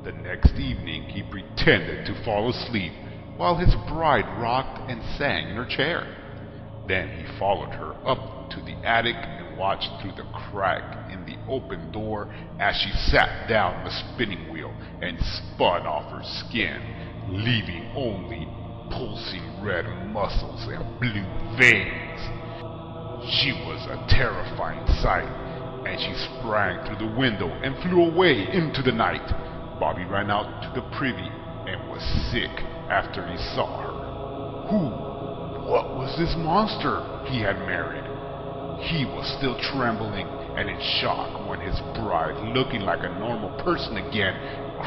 The next evening he pretended to fall asleep while his bride rocked and sang in her chair. Then he followed her up to the attic and watched through the crack in the open door as she sat down on the spinning wheel and spun off her skin, leaving only pulsing red muscles and blue veins. She was a terrifying sight, and she sprang through the window and flew away into the night. Bobby ran out to the privy and was sick after he saw her. What was this monster he had married? He was still trembling and in shock when his bride, looking like a normal person again,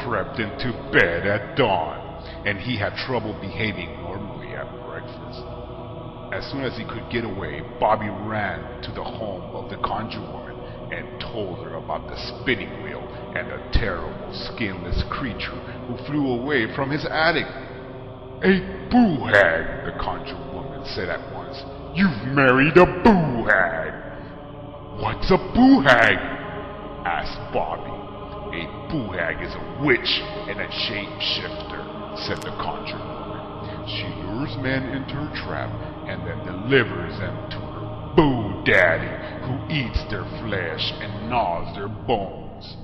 crept into bed at dawn, and he had trouble behaving normally at breakfast. As soon as he could get away, Bobby ran to the home of the conjure woman and told her about the spinning wheel and the terrible skinless creature who flew away from his attic. "A boo-hag," the conjure woman said at once. "You've married a boo-hag." "What's a boo-hag?" asked Bobby. "A boo-hag is a witch and a shapeshifter," said the conjure woman. "She lures men into her trap and then delivers them to her boo-daddy, who eats their flesh and gnaws their bones.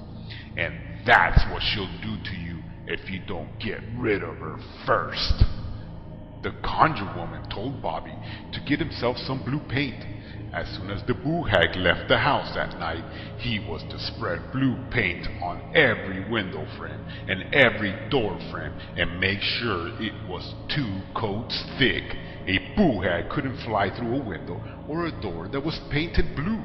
And that's what she'll do to you if you don't get rid of her first." The conjure woman told Bobby to get himself some blue paint. As soon as the boo-hag left the house that night, he was to spread blue paint on every window frame and every door frame and make sure it was 2 coats thick. A boo-hag couldn't fly through a window or a door that was painted blue,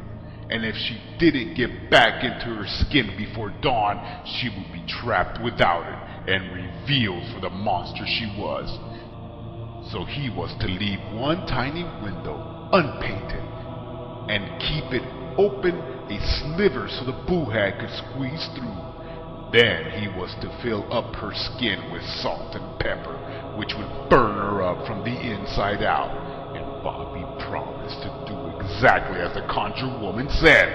and if she didn't get back into her skin before dawn, she would be trapped without it and revealed for the monster she was. So he was to leave one tiny window unpainted and keep it open a sliver so the boo-hag could squeeze through. Then he was to fill up her skin with salt and pepper, which would burn her up from the inside out. And Bobby promised to do exactly as the conjure woman said.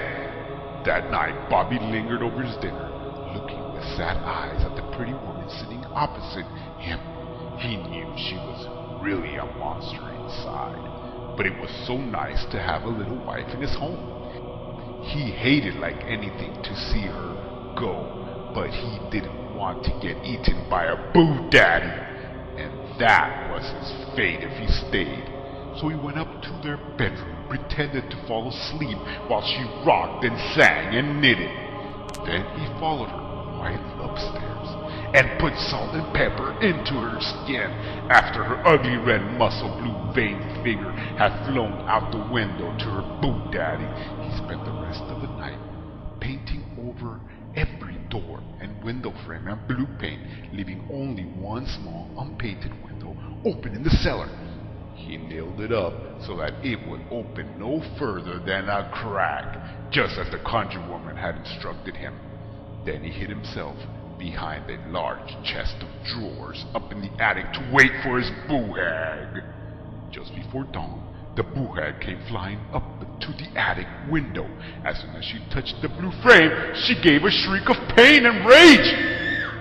That night, Bobby lingered over his dinner, looking with sad eyes at the pretty woman sitting opposite him. He knew she was really a monster inside, but it was so nice to have a little wife in his home. He hated like anything to see her go, but he didn't want to get eaten by a boo-daddy, and that was his fate if he stayed. So he went up to their bedroom, pretended to fall asleep while she rocked and sang and knitted. Then he followed her quietly upstairs and put salt and pepper into her skin after her ugly red muscle blue veined figure had flown out the window to her boo-daddy. He spent the rest of the night painting over every door and window frame and blue paint, leaving only one small unpainted window open in the cellar. He nailed it up so that it would open no further than a crack, just as the conjure woman had instructed him. Then he hid himself behind a large chest of drawers up in the attic to wait for his boo-hag. Just before dawn, the boo-hag came flying up to the attic window. As soon as she touched the blue frame, she gave a shriek of pain and rage.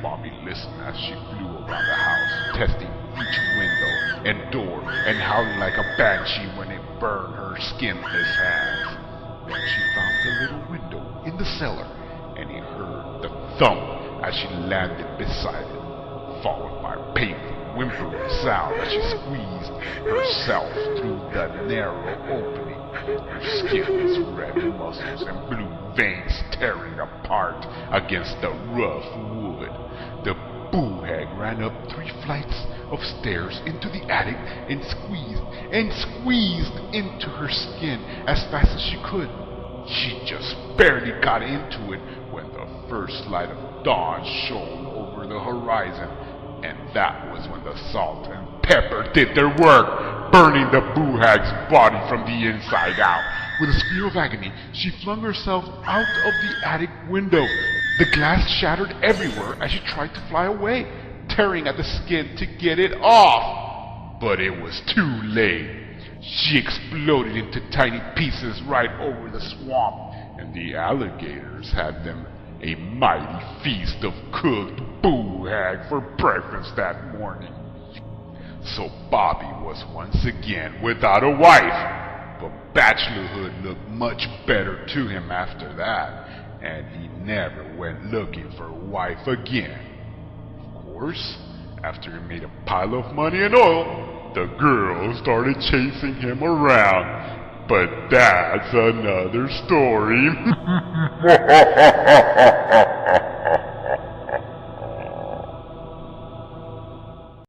Bobby listened as she flew around the house, testing each window and door and howling like a banshee when it burned her skinless hands. Then she found the little window in the cellar, and he heard the thump as she landed beside it, followed by a painful whimpering sound as she squeezed herself through the narrow opening, her skinless red muscles and blue veins tearing apart against the rough wood. The boo-hag ran up 3 flights of stairs into the attic and squeezed into her skin as fast as she could. She just barely got into it when the first light of dawn shone over the horizon, and that was when the salt and pepper did their work, burning the boo-hag's body from the inside out. With a scream of agony, she flung herself out of the attic window. The glass shattered everywhere as she tried to fly away, tearing at the skin to get it off. But it was too late. She exploded into tiny pieces right over the swamp, and the alligators had them a mighty feast of cooked boo-hag for breakfast that morning. So Bobby was once again without a wife, but bachelorhood looked much better to him after that, and he never went looking for a wife again. Of course, after he made a pile of money and oil, the girls started chasing him around. But that's another story.